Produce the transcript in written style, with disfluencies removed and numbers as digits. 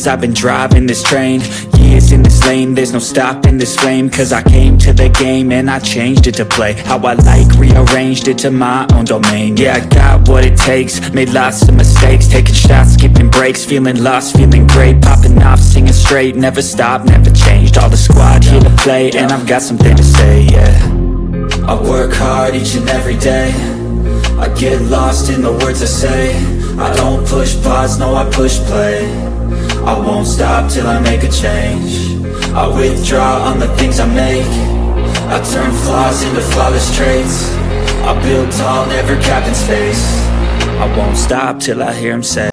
days I've been driving this train, years in this lane, there's no stopping this flame. Cause I came to the game and I changed it to play how I like, rearranged it to my own domain. Yeah, I got what it takes, made lots of mistakes, taking shots, skipping breaks, feeling lost, feeling great, popping off, singing straight, never stopped, never changed. All the squad here to play, and I've got something to say, yeah. I work hard each and every day, I get lost in the words I say. I don't push pause, no I push play. I won't stop till I make a change. I withdraw on the things I make. I turn flaws into flawless traits. I build tall, never capped in space. I won't stop till I hear him say